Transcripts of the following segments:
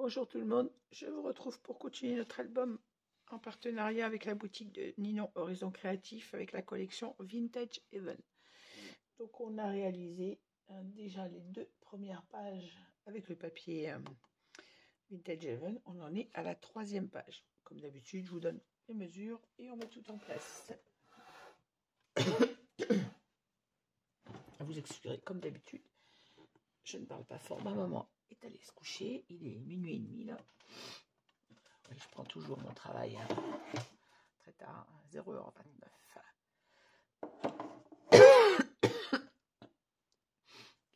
Bonjour tout le monde, je vous retrouve pour continuer notre album en partenariat avec la boutique de Ninon Horizon Créatif avec la collection Vintage Heaven. Donc on a réalisé déjà les 2 premières pages avec le papier Vintage Heaven. On en est à la 3e page. Comme d'habitude, je vous donne les mesures et on met tout en place. Vous excuserez, comme d'habitude, je ne parle pas fort. Ma maman est allée se coucher, il est minuit et demi là. Oui, je prends toujours mon travail très tard, 0h29.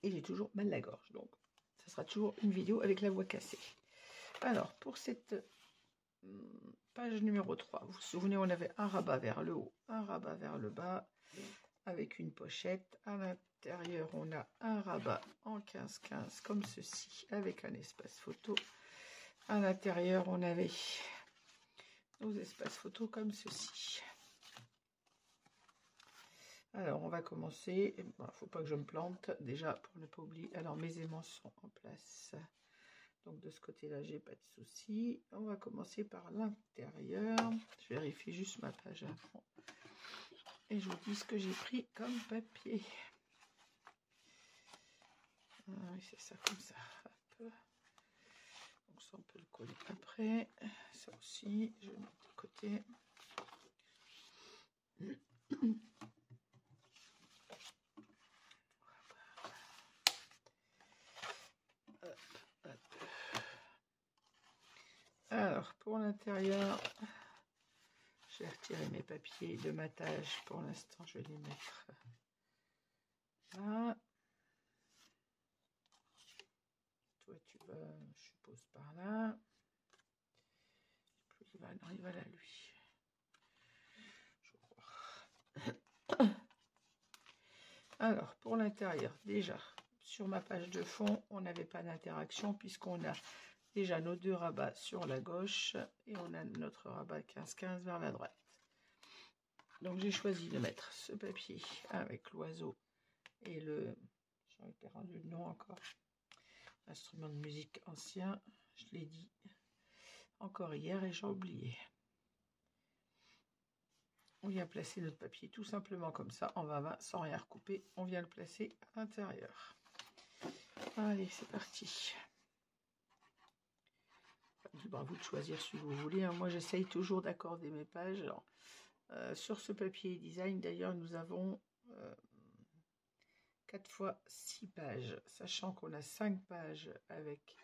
Et j'ai toujours mal à la gorge, donc ça sera toujours une vidéo avec la voix cassée. Alors, pour cette page numéro 3, vous vous souvenez, on avait un rabat vers le haut, un rabat vers le bas, avec une pochette. À l'intérieur, on a un rabat en 15-15, comme ceci, avec un espace photo. À l'intérieur, on avait nos espaces photos comme ceci. Alors, on va commencer. Il ne faut pas que je me plante, déjà, pour ne pas oublier. Alors, mes aimants sont en place. Donc, de ce côté-là, j'ai pas de souci. On va commencer par l'intérieur. Je vérifie juste ma page avant. Et je vous dis ce que j'ai pris comme papier. Ah, oui, c'est ça, comme ça. Hop. Donc, ça, on peut le coller après. Ça aussi, je vais mettre de côté. Alors, pour l'intérieur, je vais retirer mes papiers de matage. Pour l'instant, je vais les mettre là. Toi, tu vas, je suppose, par là. Plus il va, non, il va là, lui. Je crois. Alors, pour l'intérieur, déjà, sur ma page de fond, on n'avait pas d'interaction puisqu'on a déjà nos 2 rabats sur la gauche et on a notre rabat 15-15 vers la droite. Donc, j'ai choisi de mettre ce papier avec l'oiseau et le... J'aurais perdu le nom encore. Instrument de musique ancien, je l'ai dit encore hier et j'ai oublié. On vient placer notre papier tout simplement comme ça, en 20-20, sans rien recouper. On vient le placer à l'intérieur. Allez, c'est parti. Libre à vous de choisir si vous voulez. Moi, j'essaye toujours d'accorder mes pages. Alors, sur ce papier design, d'ailleurs, nous avons 4 fois 6 pages, sachant qu'on a 5 pages avec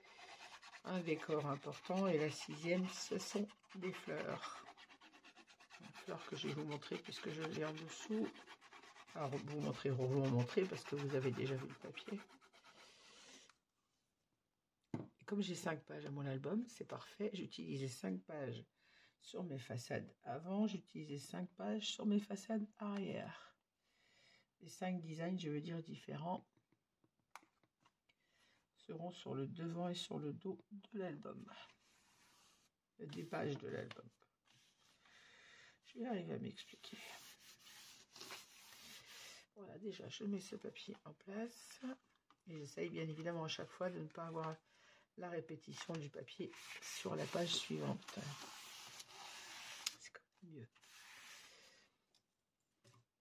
un décor important et la 6e, ce sont des fleurs. Fleurs que je vais vous montrer puisque je l'ai en dessous. Alors, vous montrer parce que vous avez déjà vu le papier. Et comme j'ai 5 pages à mon album, c'est parfait. J'utilisais 5 pages sur mes façades avant, j'utilisais 5 pages sur mes façades arrière. Les 5 designs, je veux dire différents, seront sur le devant et sur le dos de l'album. Des pages de l'album. Je vais arriver à m'expliquer. Voilà, déjà, je mets ce papier en place. Et j'essaye bien évidemment à chaque fois de ne pas avoir la répétition du papier sur la page suivante. C'est quand même mieux.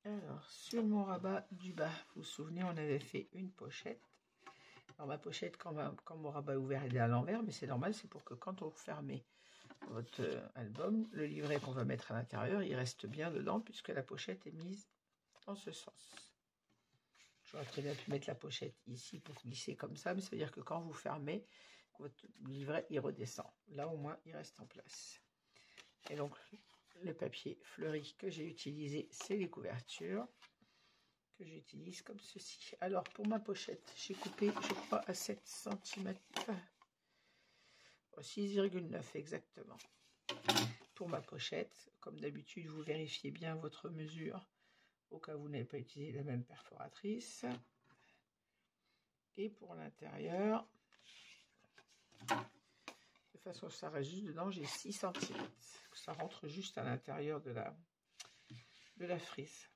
Alors, sur mon rabat du bas, vous vous souvenez, on avait fait une pochette. Alors, ma pochette, quand mon rabat est ouvert, elle est à l'envers, mais c'est normal, c'est pour que quand on fermez votre album, le livret qu'on va mettre à l'intérieur, il reste bien dedans, puisque la pochette est mise en ce sens. J'aurais très bien pu mettre la pochette ici pour glisser comme ça, mais ça veut dire que quand vous fermez, votre livret, il redescend. Là, au moins, il reste en place. Et donc, le papier fleuri que j'ai utilisé, c'est les couvertures que j'utilise comme ceci. Alors, pour ma pochette, j'ai coupé, je crois, à 7 cm. 6,9 exactement. Pour ma pochette, comme d'habitude, vous vérifiez bien votre mesure au cas où vous n'avez pas utilisé la même perforatrice. Et pour l'intérieur, de façon que ça reste juste dedans, j'ai 6 cm. Ça rentre juste à l'intérieur de la frise.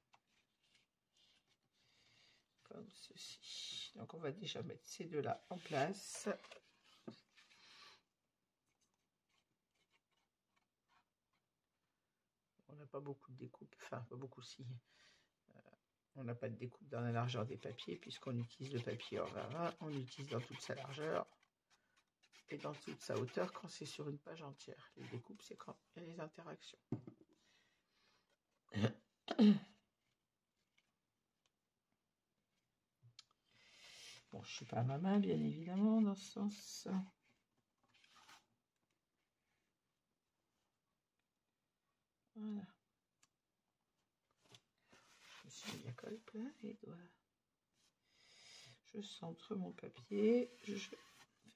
Comme ceci. Donc on va déjà mettre ces deux-là en place. pas beaucoup de découpe, enfin pas beaucoup si. On n'a pas de découpe dans la largeur des papiers puisqu'on utilise le papier hors 20, on l'utilise dans toute sa largeur et dans toute sa hauteur quand c'est sur une page entière. Les découpes, c'est quand il y a les interactions. Bon, je suis pas à ma main, bien évidemment, dans ce sens. Voilà. Je me suis mis la colle plein les doigts. Je centre mon papier. Je fais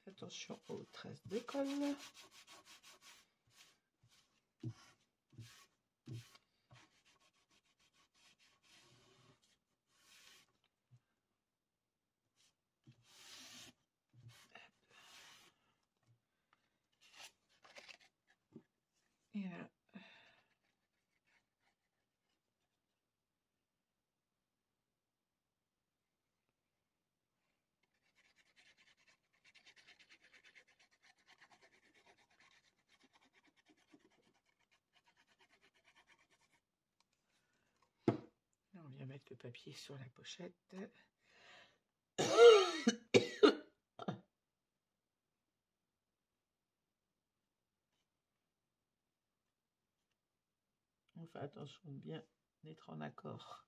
attention aux traces de colle. Et voilà. On vient mettre le papier sur la pochette. On fait attention de bien être en accord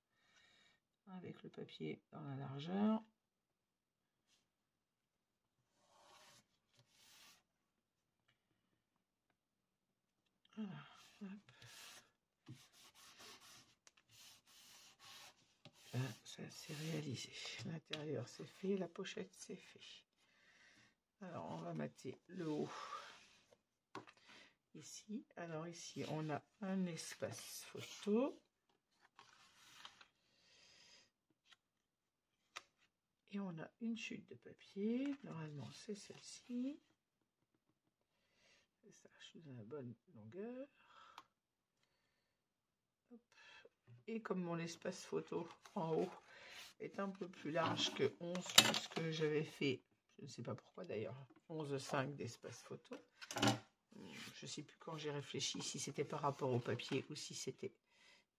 avec le papier dans la largeur. Voilà. Hop. Là, ça c'est réalisé. L'intérieur c'est fait, la pochette c'est fait. Alors on va mater le haut. Ici, alors ici on a un espace photo et on a une chute de papier, normalement c'est celle-ci, et ça je suis dans la bonne longueur. Hop. Et comme mon espace photo en haut est un peu plus large que 11 puisque j'avais fait, je ne sais pas pourquoi d'ailleurs, 11,5 d'espace photo. Je ne sais plus quand j'ai réfléchi si c'était par rapport au papier ou si c'était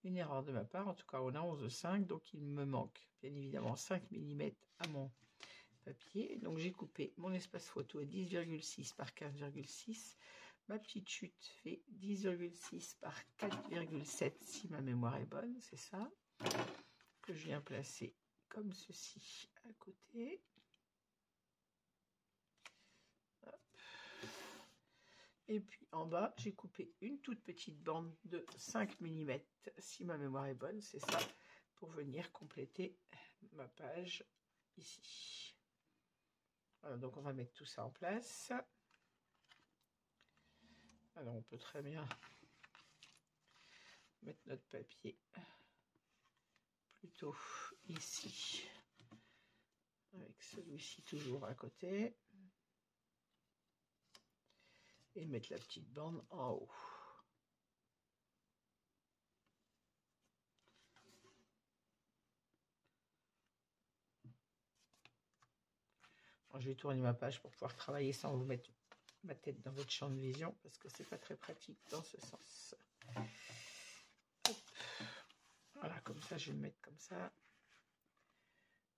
une erreur de ma part. En tout cas, on a 11,5, donc il me manque bien évidemment 5 mm à mon papier. Donc j'ai coupé mon espace photo à 10,6 par 15,6. Ma petite chute fait 10,6 par 4,7 si ma mémoire est bonne, c'est ça. Que je viens placer comme ceci à côté. Et puis en bas, j'ai coupé une toute petite bande de 5 mm, si ma mémoire est bonne, c'est ça, pour venir compléter ma page ici. Voilà, donc on va mettre tout ça en place. Alors on peut très bien mettre notre papier plutôt ici, avec celui-ci toujours à côté. Et mettre la petite bande en haut. Alors, je vais tourner ma page pour pouvoir travailler sans vous mettre ma tête dans votre champ de vision parce que c'est pas très pratique dans ce sens. Hop. Voilà, comme ça je vais le mettre comme ça.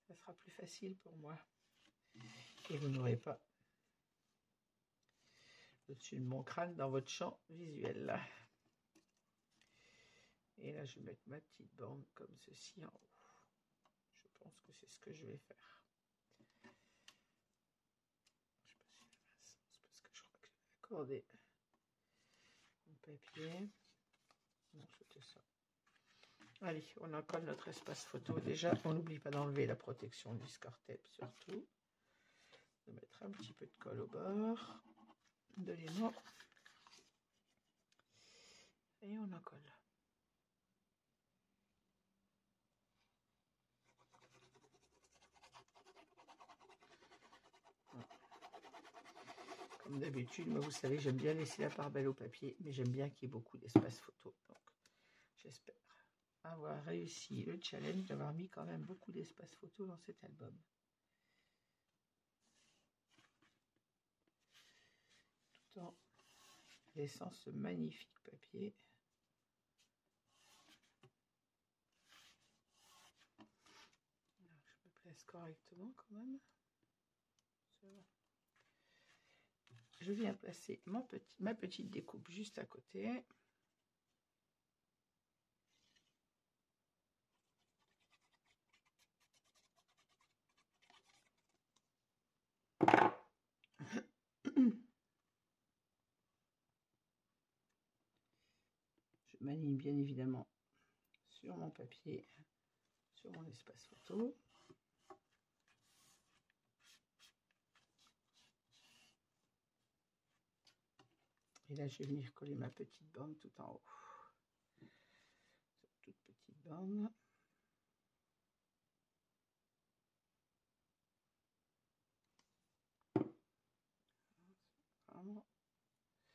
Ça sera plus facile pour moi. Et vous n'aurez pas au-dessus de mon crâne dans votre champ visuel. Et là, je vais mettre ma petite bande comme ceci en haut. Je pense que c'est ce que je vais faire. Je sais pas si c'est parce que je crois que j'ai accordé mon papier. Non, c'était ça. Allez, on colle notre espace photo. Déjà, on n'oublie pas d'enlever la protection du score-tape, surtout. De mettre un petit peu de colle au bord de l'aimant. Et on en colle. Comme d'habitude, moi, vous savez, j'aime bien laisser la part belle au papier, mais j'aime bien qu'il y ait beaucoup d'espace photo. Donc, j'espère avoir réussi le challenge d'avoir mis quand même beaucoup d'espace photo dans cet album. Tout en laissant ce magnifique papier. place correctement quand même. Je viens placer ma petite découpe juste à côté. Je m'aligne bien évidemment sur mon papier, sur mon espace photo. Et là, je vais venir coller ma petite bande tout en haut. Cette toute petite bande. Vraiment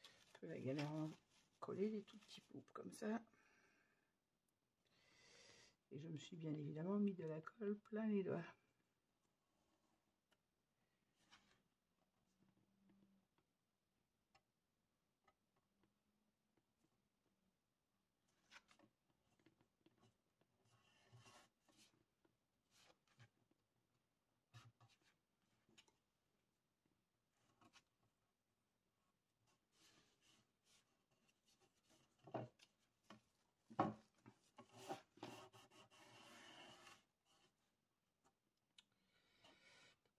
un peu la galère à coller les tout petits bouts comme ça. Et je me suis bien évidemment mis de la colle plein les doigts.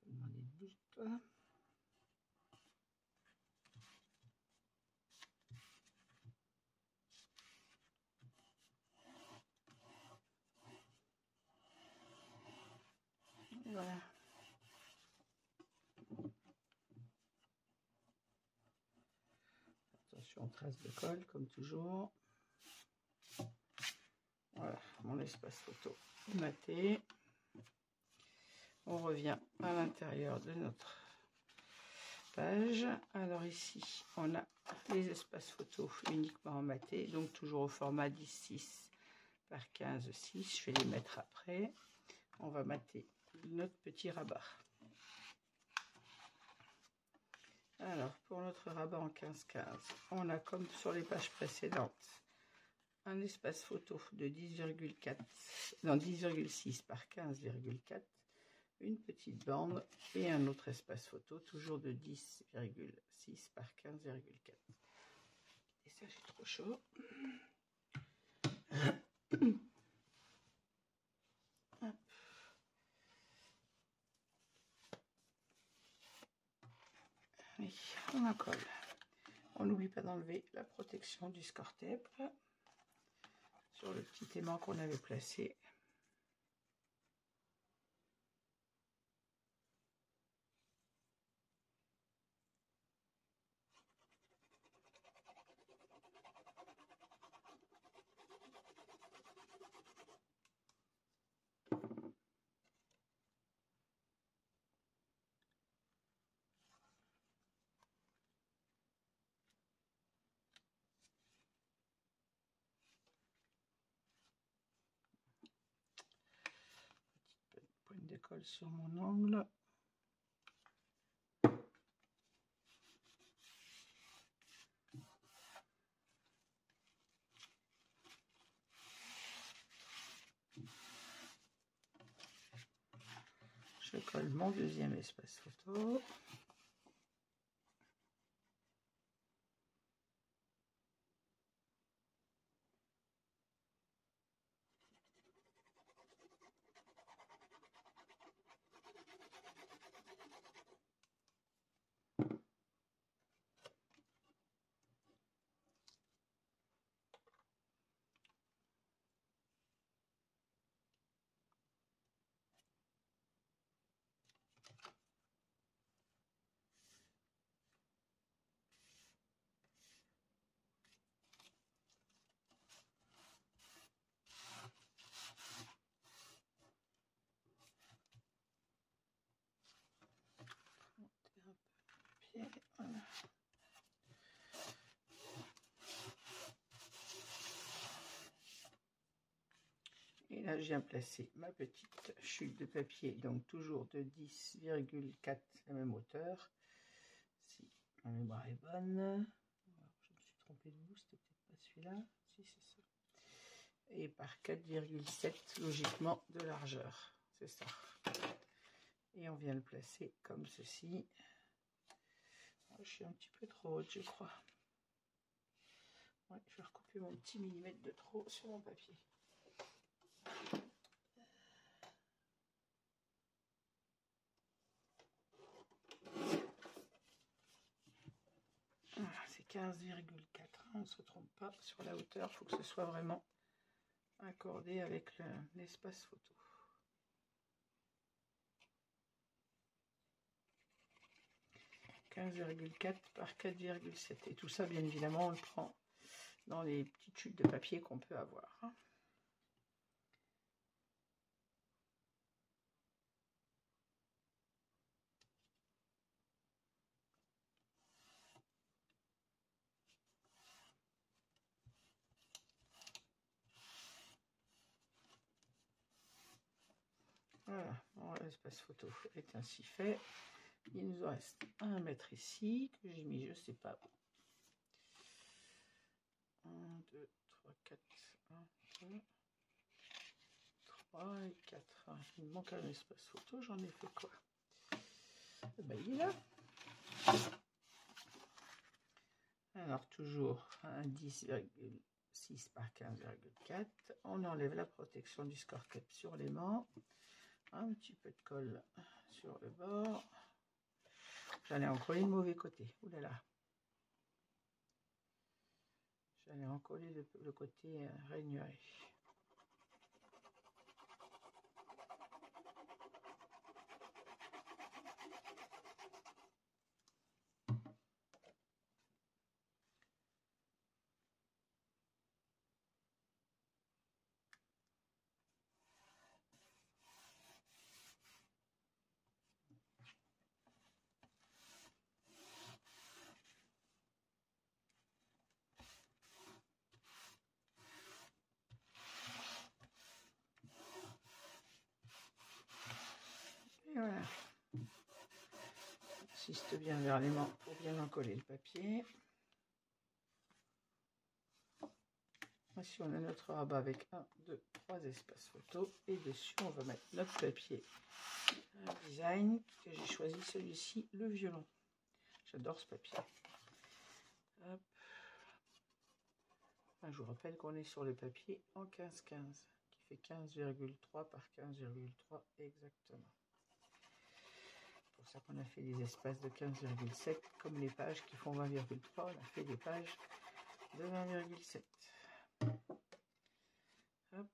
Demander de bouge-toi. Voilà. Attention, trace de colle comme toujours. Voilà, mon espace photo maté. On revient à l'intérieur de notre page. Alors ici, on a les espaces photos uniquement en maté, donc toujours au format 10-6 par 15-6. Je vais les mettre après. On va mater notre petit rabat. Alors, pour notre rabat en 15-15, on a comme sur les pages précédentes, un espace photo de 10,6 par 15,4, une petite bande et un autre espace photo, toujours de 10,6 par 15,4. Et ça, j'ai trop chaud. Hop. Oui, on en colle. On n'oublie pas d'enlever la protection du score tape sur le petit aimant qu'on avait placé. Petite pointe de colle sur mon angle. Je colle mon deuxième espace photo. Voilà. Et là, je viens placer ma petite chute de papier, donc toujours de 10,4, la même hauteur. Si ma mémoire est bonne. Alors, je me suis trompée de bout, c'était peut-être pas celui-là. Si, c'est ça. Et par 4,7, logiquement, de largeur. C'est ça. Et on vient le placer comme ceci. Je suis un petit peu trop haute, je crois. Ouais, je vais recouper mon petit millimètre de trop sur mon papier. Voilà, c'est 15,4. On ne se trompe pas sur la hauteur. Il faut que ce soit vraiment accordé avec l'espace photo. 15,4 par 4,7. Et tout ça, bien évidemment, on le prend dans les petites chutes de papier qu'on peut avoir. Voilà, bon, l'espace photo est ainsi fait. Il nous reste un mètre ici, que j'ai mis, je sais pas où. 1, 2, 3, 4, 1, 2, 3 et 4. Il me manque un espace photo, j'en ai fait quoi? Ben, il est là. Alors, toujours un 10,6 par 15,4. On enlève la protection du score cap sur l'aimant. Un petit peu de colle sur le bord. J'en ai encollé le mauvais côté. Ouh là là. J'en ai encollé le côté rainuré. Et voilà. J'insiste bien vers l'aimant pour bien encoller le papier. Ici, on a notre rabat avec 1, 2, 3 espaces photo. Et dessus, on va mettre notre papier design. Que j'ai choisi celui-ci, le violon. J'adore ce papier. Hop. Enfin, je vous rappelle qu'on est sur le papier en 15-15, qui fait 15,3 par 15,3 exactement. C'est pour ça qu'on a fait des espaces de 15,7, comme les pages qui font 20,3, on a fait des pages de 20,7. Hop.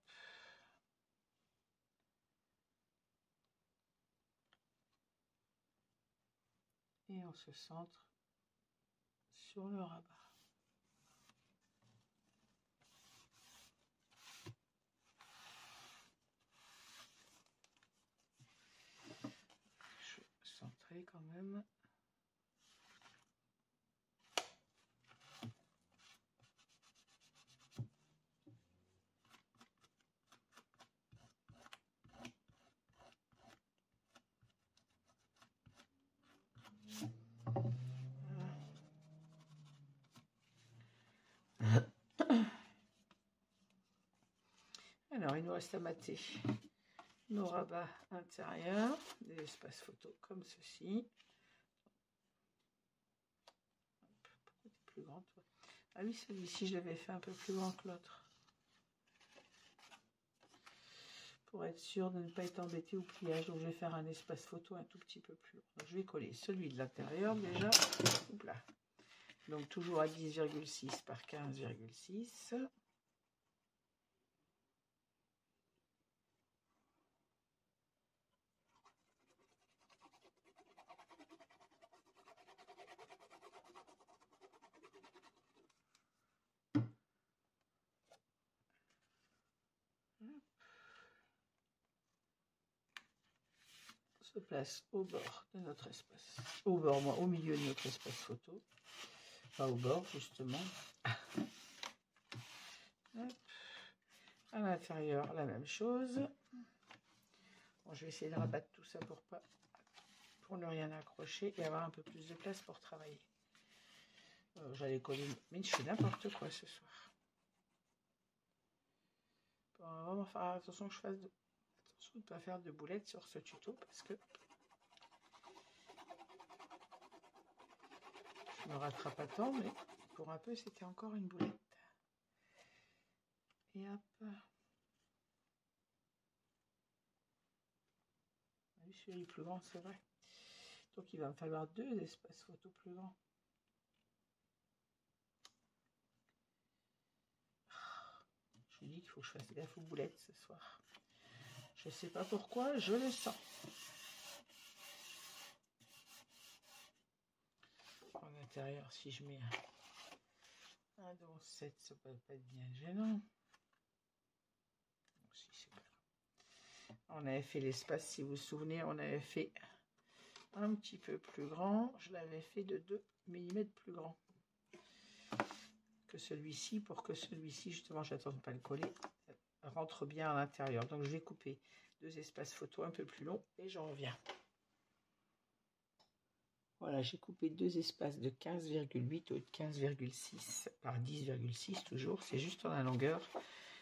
Et on se centre sur le rabat. Je vais centrer quand même. Alors, il nous reste à mater nos rabats intérieurs, des espaces photo comme ceci. Pourquoi tu es plus grand, toi? Ah oui, celui-ci, je l'avais fait un peu plus grand que l'autre. Pour être sûr de ne pas être embêté au pliage. Donc, je vais faire un espace photo un tout petit peu plus long. Donc, je vais coller celui de l'intérieur déjà. Oups là. Donc, toujours à 10,6 par 15,6. Se place au bord de notre espace, au milieu de notre espace photo, pas au bord justement. Hop. À l'intérieur la même chose. Bon, je vais essayer de rabattre tout ça pour ne rien accrocher et avoir un peu plus de place pour travailler. J'allais coller, mais je fais n'importe quoi ce soir. On va vraiment faire attention que je fasse attention de ne pas faire de boulettes sur ce tuto parce que me rattrape pas tant, mais pour un peu, c'était encore une boulette. Et hop. Oui, celui-là est plus grand, c'est vrai. Donc, il va me falloir 2 espaces photo plus grands. Je vous dis qu'il faut que je fasse gaffe aux boulettes ce soir. Je sais pas pourquoi, je le sens. En intérieur, si je mets un 12, 7, ça peut pas être bien gênant. Si, c'est pas grave. On avait fait l'espace, si vous vous souvenez, on avait fait un petit peu plus grand. Je l'avais fait de 2 mm plus grand que celui-ci, pour que celui-ci, justement, j'attends pas le coller, rentre bien à l'intérieur. Donc, je vais couper 2 espaces photo un peu plus longs et j'en reviens. Voilà, j'ai coupé 2 espaces de 15,8 ou de 15,6 par 10,6 toujours. C'est juste en la longueur,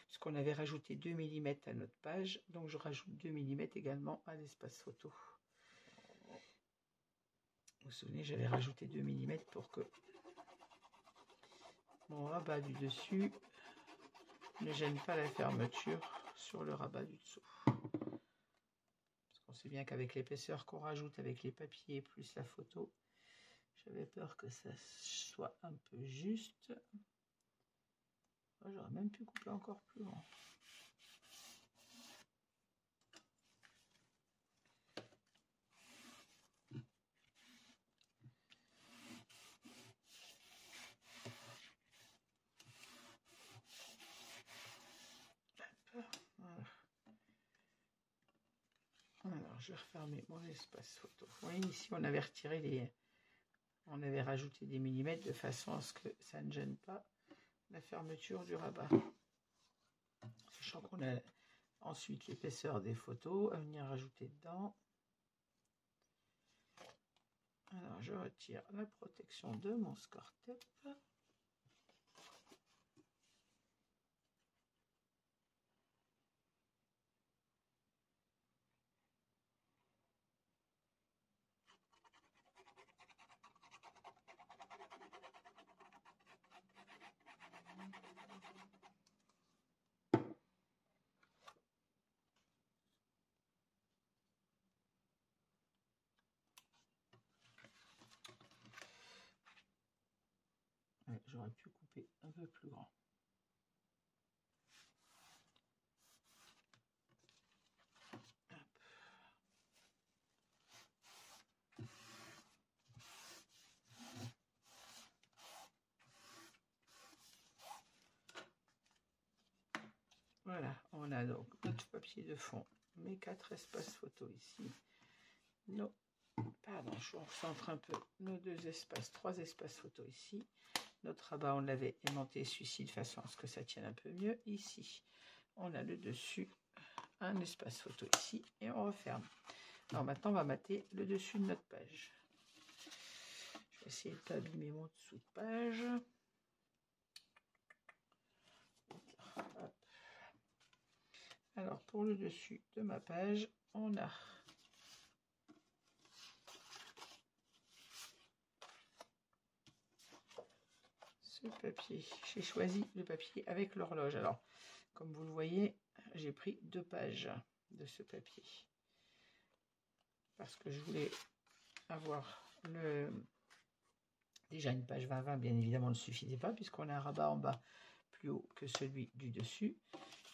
puisqu'on avait rajouté 2 mm à notre page. Donc, je rajoute 2 mm également à l'espace photo. Vous vous souvenez, j'avais rajouté 2 mm pour que mon rabat du dessus ne gêne pas la fermeture sur le rabat du dessous. Parce qu'on sait bien qu'avec l'épaisseur qu'on rajoute avec les papiers plus la photo, j'avais peur que ça soit un peu juste. J'aurais même pu couper encore plus grand. Voilà. Alors, je vais refermer mon espace photo. Vous voyez, ici, on avait retiré les... On avait rajouté des millimètres de façon à ce que ça ne gêne pas la fermeture du rabat. Sachant qu'on a ensuite l'épaisseur des photos à venir rajouter dedans. Alors, je retire la protection de mon score tape. Ouais, j'aurais pu couper un peu plus grand. Hop. Voilà, on a donc notre papier de fond, mes 4 espaces photo ici. Pardon, je recentre un peu nos 2 espaces, 3 espaces photo ici. Notre rabat, on l'avait aimanté celui-ci de façon à ce que ça tienne un peu mieux. Ici, on a le dessus, un espace photo ici et on referme. Alors maintenant, on va mater le dessus de notre page. Je vais essayer de ne pas abîmer mon dessous de page. Hop. Alors, pour le dessus de ma page, on a ce papier. J'ai choisi le papier avec l'horloge. Alors, comme vous le voyez, j'ai pris 2 pages de ce papier. Parce que je voulais avoir déjà une page 20-20, bien évidemment, ne suffisait pas, puisqu'on a un rabat en bas plus haut que celui du dessus.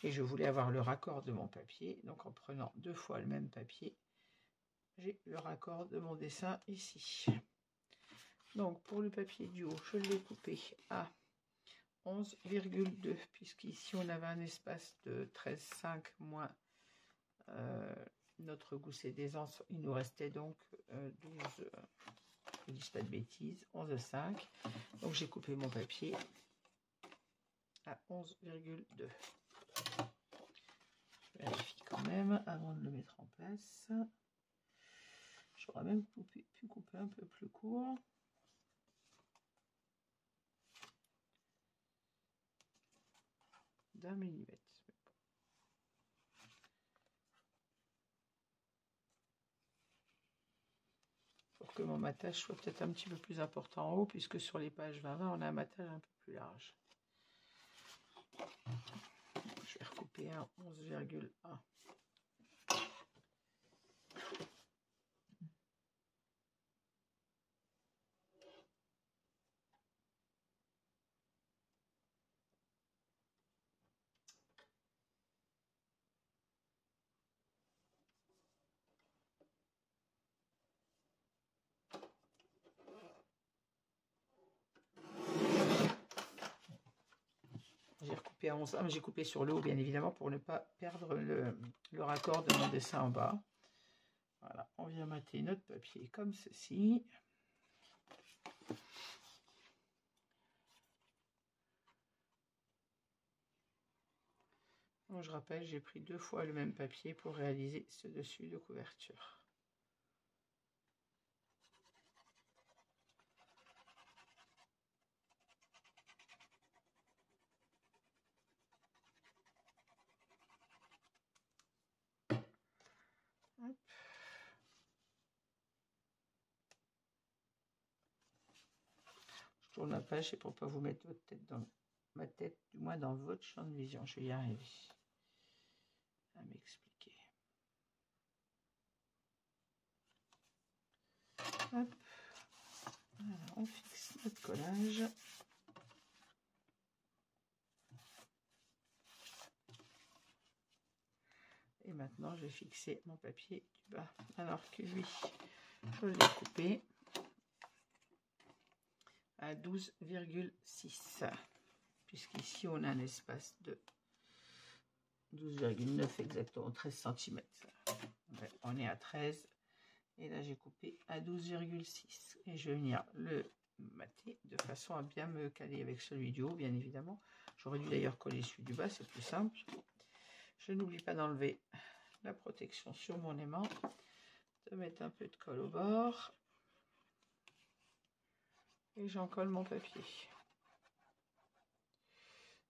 Et je voulais avoir le raccord de mon papier. Donc, en prenant 2 fois le même papier, j'ai le raccord de mon dessin ici. Donc, pour le papier du haut, je l'ai coupé à 11,2, puisqu'ici, on avait un espace de 13,5 moins notre gousset d'aisance. Il nous restait donc 12, je ne dis pas de bêtises, 11,5. Donc, j'ai coupé mon papier à 11,2. Je vérifie quand même avant de le mettre en place. J'aurais même pu couper un peu plus court. D'1 millimètre. Il faut pour que mon matage soit peut-être un petit peu plus important en haut, puisque sur les pages 20-20, on a un matage un peu plus large. Je vais recouper un 11,1. J'ai recoupé à 11, mais j'ai coupé sur le haut, bien évidemment, pour ne pas perdre le raccord de mon dessin en bas. Voilà, on vient mater notre papier comme ceci. Donc, je rappelle, j'ai pris 2 fois le même papier pour réaliser ce dessus de couverture. Hop. Je tourne la page, c'est pour ne pas vous mettre votre tête dans ma tête, du moins dans votre champ de vision. Je vais y arriver à m'expliquer. Hop. Voilà, on fixe notre collage. Et maintenant, je vais fixer mon papier du bas. Alors que lui, je l'ai coupé à 12,6. Puisqu'ici, on a un espace de 12,9 exactement, 13 cm. On est à 13. Et là, j'ai coupé à 12,6. Et je vais venir le mater de façon à bien me caler avec celui du haut, bien évidemment. J'aurais dû d'ailleurs coller celui du bas, c'est plus simple. Je n'oublie pas d'enlever la protection sur mon aimant, de mettre un peu de colle au bord. Et j'en colle mon papier.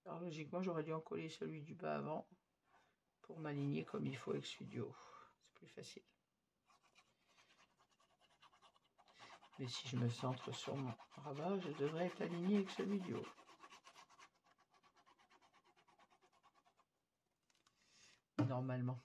Alors logiquement, j'aurais dû en coller celui du bas avant pour m'aligner comme il faut avec celui du haut. C'est plus facile. Mais si je me centre sur mon rabat, je devrais être aligné avec celui du haut. Normalement.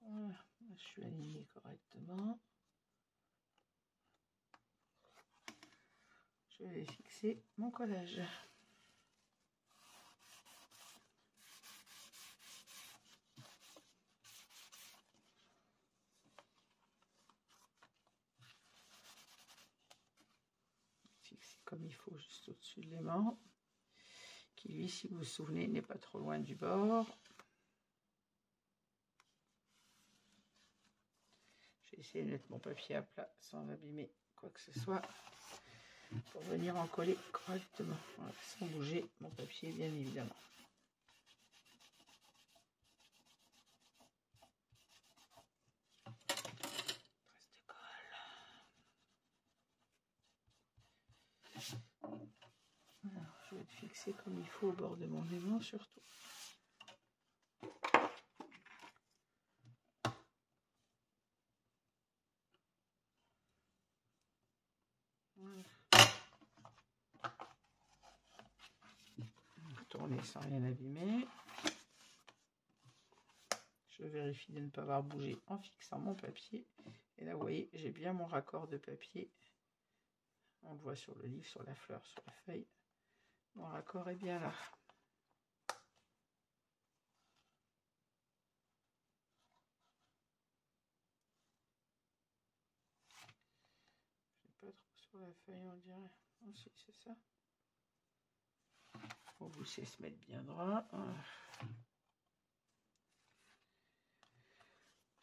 Voilà, je suis aligné correctement. Je vais fixer mon collage. Fixer comme il faut juste au-dessus de l'aimant, qui lui, si vous vous souvenez, n'est pas trop loin du bord. J'ai essayé de mettre mon papier à plat sans abîmer quoi que ce soit pour venir en coller correctement, voilà, sans bouger mon papier bien évidemment. Trace de colle. Alors, je vais être fixé comme il faut au bord de mon aimant surtout. Voilà. Tourner sans rien abîmer. Je vérifie de ne pas avoir bougé en fixant mon papier. Et là, vous voyez, j'ai bien mon raccord de papier. On le voit sur le livre, sur la fleur, sur la feuille. Mon raccord est bien là. Je n'ai pas trop sur la feuille, on dirait. Oh, si, c'est ça. On vous sait se mettre bien droit.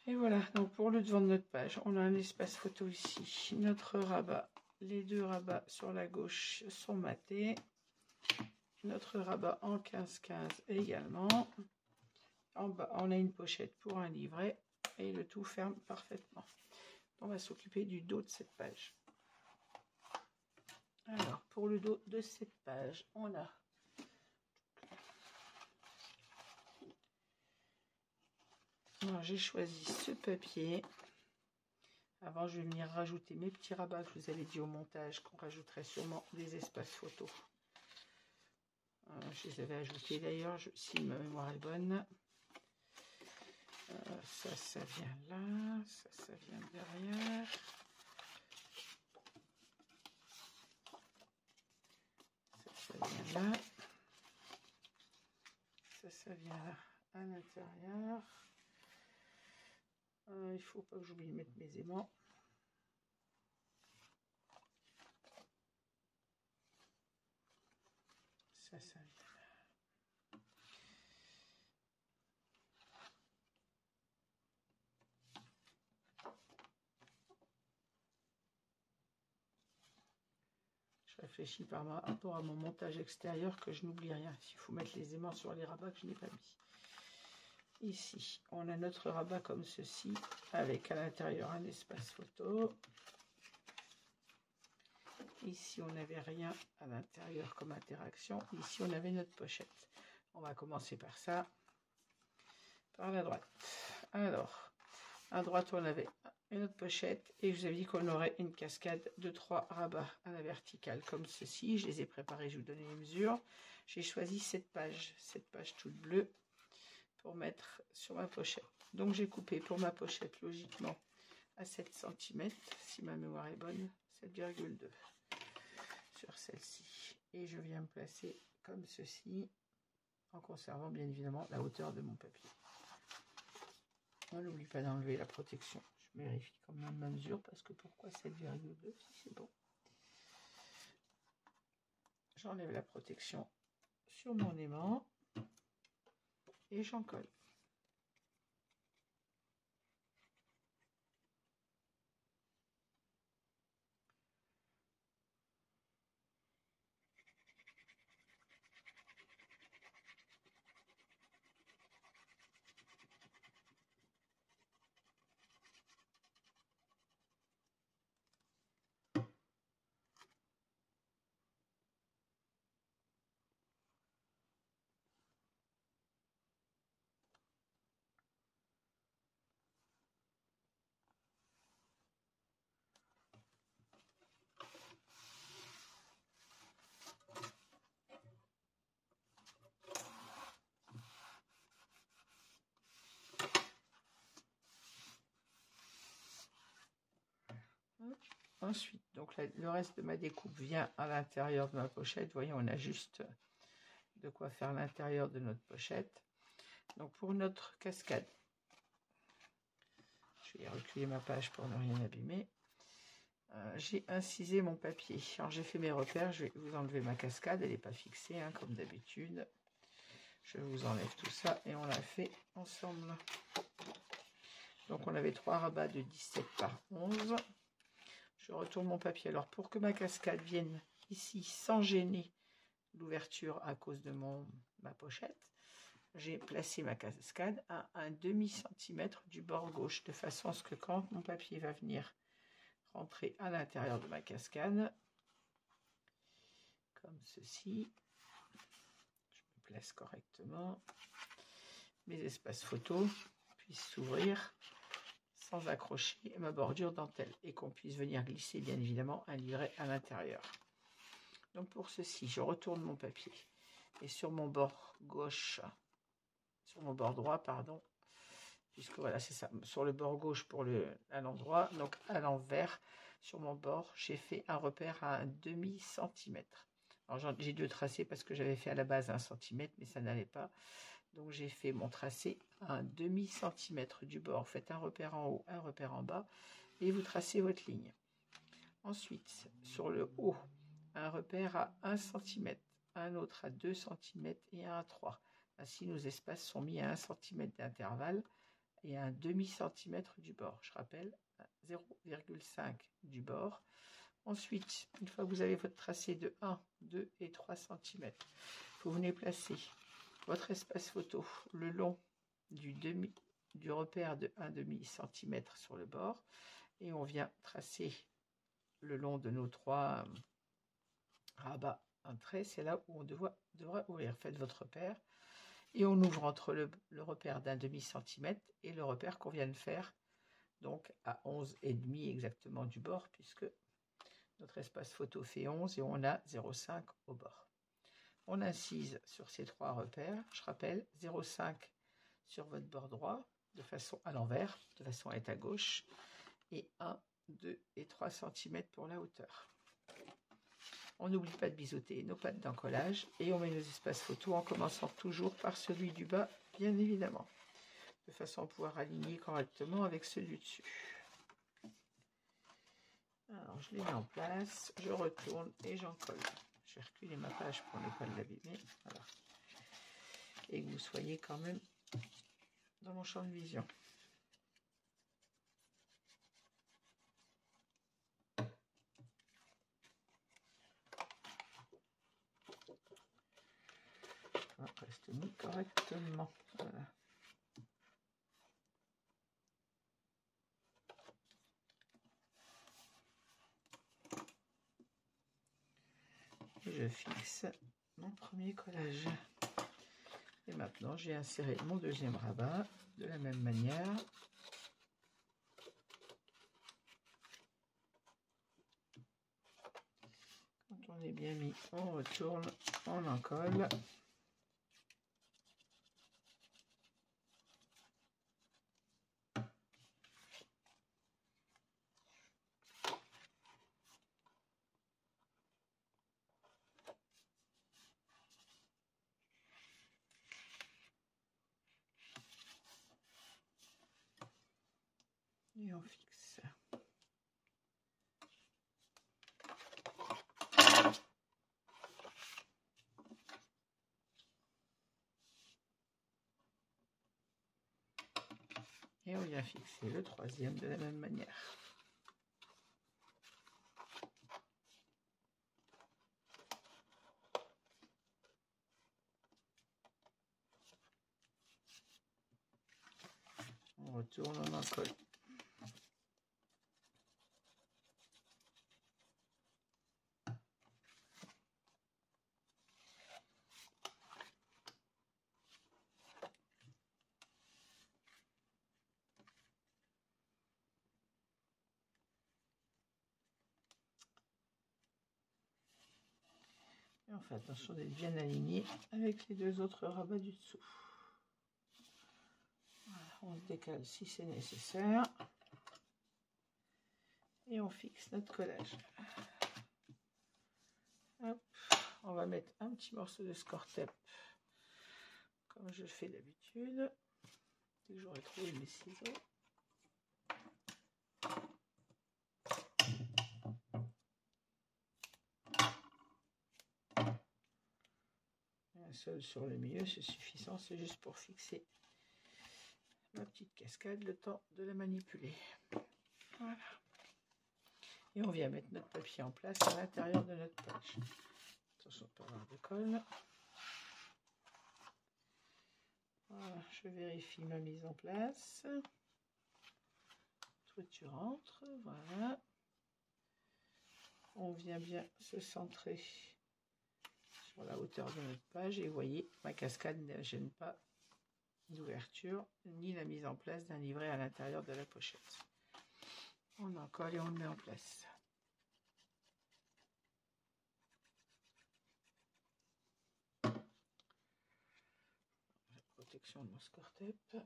Et voilà, donc pour le devant de notre page, on a un espace photo ici. Notre rabat, les 2 rabats sur la gauche sont matés. Notre rabat en 15-15 également. En bas, on a une pochette pour un livret. et le tout ferme parfaitement. On va s'occuper du dos de cette page. Alors, pour le dos de cette page, on a j'ai choisi ce papier. Avant, je vais venir rajouter mes petits rabats que je vous avais dit au montage qu'on rajouterait sûrement des espaces photos. Je les avais ajoutés d'ailleurs, si ma mémoire est bonne. Ça vient là, ça vient derrière. Ça vient là. Ça vient là à l'intérieur. Il ne faut pas que j'oublie de mettre mes aimants. Ça vient là. Je réfléchis par rapport à mon montage extérieur que je n'oublie rien. S'il faut mettre les aimants sur les rabats que je n'ai pas mis. Ici, on a notre rabat comme ceci, avec à l'intérieur un espace photo. Ici, on n'avait rien à l'intérieur comme interaction. Ici, on avait notre pochette. On va commencer par ça, par la droite. Alors, à droite, on avait une autre pochette et je vous avais dit qu'on aurait une cascade de 3 rabats à la verticale comme ceci. Je les ai préparés, je vous donne les mesures. J'ai choisi cette page toute bleue pour mettre sur ma pochette. Donc j'ai coupé pour ma pochette logiquement à 7 cm, si ma mémoire est bonne, 7,2 sur celle-ci. Et je viens me placer comme ceci, en conservant bien évidemment la hauteur de mon papier. On n'oublie pas d'enlever la protection. Je vérifie quand même ma mesure, parce que pourquoi 7,2 si c'est bon. J'enlève la protection sur mon aimant et j'en colle. Ensuite, donc le reste de ma découpe vient à l'intérieur de ma pochette. Voyez, on a juste de quoi faire l'intérieur de notre pochette. Donc pour notre cascade, je vais reculer ma page pour ne rien abîmer. J'ai incisé mon papier. Alors j'ai fait mes repères, je vais vous enlever ma cascade, elle n'est pas fixée hein, comme d'habitude. Je vous enlève tout ça et on l'a fait ensemble. Donc on avait 3 rabats de 17 par 11. Je retourne mon papier. Alors pour que ma cascade vienne ici sans gêner l'ouverture à cause de ma pochette, j'ai placé ma cascade à un demi-centimètre du bord gauche, de façon à ce que quand mon papier va venir rentrer à l'intérieur de ma cascade, comme ceci, je me place correctement, mes espaces photos puissent s'ouvrir sans accrocher ma bordure dentelle et qu'on puisse venir glisser bien évidemment un livret à l'intérieur. Donc pour ceci, je retourne mon papier et sur mon bord gauche, sur mon bord droit, pardon, puisque voilà, c'est ça, sur le bord gauche à l'endroit, donc à l'envers, sur mon bord, j'ai fait un repère à un demi-centimètre. Alors j'ai 2 tracés parce que j'avais fait à la base 1 centimètre, mais ça n'allait pas. Donc j'ai fait mon tracé à un demi-centimètre du bord. Faites un repère en haut, un repère en bas, et vous tracez votre ligne. Ensuite, sur le haut, un repère à 1 cm, un autre à 2 cm et un à 3. Ainsi, nos espaces sont mis à 1 cm d'intervalle et à un demi-centimètre du bord. Je rappelle, 0,5 du bord. Ensuite, une fois que vous avez votre tracé de 1, 2 et 3 cm, vous venez placer votre espace photo le long du du repère de 1/2 centimètre sur le bord et on vient tracer le long de nos 3 rabats un trait. C'est là où on devra ouvrir. Faites votre repère et on ouvre entre le repère d'1/2 centimètre et le repère qu'on vient de faire, donc à 11,5 exactement du bord, puisque notre espace photo fait 11 et on a 0,5 au bord. On incise sur ces 3 repères, je rappelle, 0,5 sur votre bord droit, de façon à l'envers, de façon à être à gauche, et 1, 2 et 3 cm pour la hauteur. On n'oublie pas de biseauter nos pattes d'encollage et on met nos espaces photo en commençant toujours par celui du bas, bien évidemment, de façon à pouvoir aligner correctement avec celui dessus. Alors je les mets en place, je retourne et j'encolle. Je vais reculer ma page pour ne pas l'abîmer. Voilà. Et que vous soyez quand même dans mon champ de vision. On reste mis correctement. Voilà. Et je fixe mon premier collage. Et maintenant, j'ai inséré mon deuxième rabat de la même manière. Quand on est bien mis, on retourne, on en colle. Et on fixe. Et on vient fixer le troisième de la même manière. On retourne, on en colle. Et on fait attention d'être bien aligné avec les 2 autres rabats du dessous. Voilà, on se décale si c'est nécessaire. Et on fixe notre collage. Hop. On va mettre un petit morceau de score tape, comme je fais d'habitude. Dès que j'aurai trouvé mes ciseaux. Un seul sur le milieu, c'est suffisant, c'est juste pour fixer ma petite cascade, le temps de la manipuler. Voilà. Et on vient mettre notre papier en place à l'intérieur de notre page. Attention de ne pas avoir de colle. Voilà, je vérifie ma mise en place. Tout rentre, voilà. On vient bien se centrer sur la hauteur de notre page et vous voyez, ma cascade ne gêne pas l'ouverture ni la mise en place d'un livret à l'intérieur de la pochette. On en colle et on le met en place. La protection de mon score tape.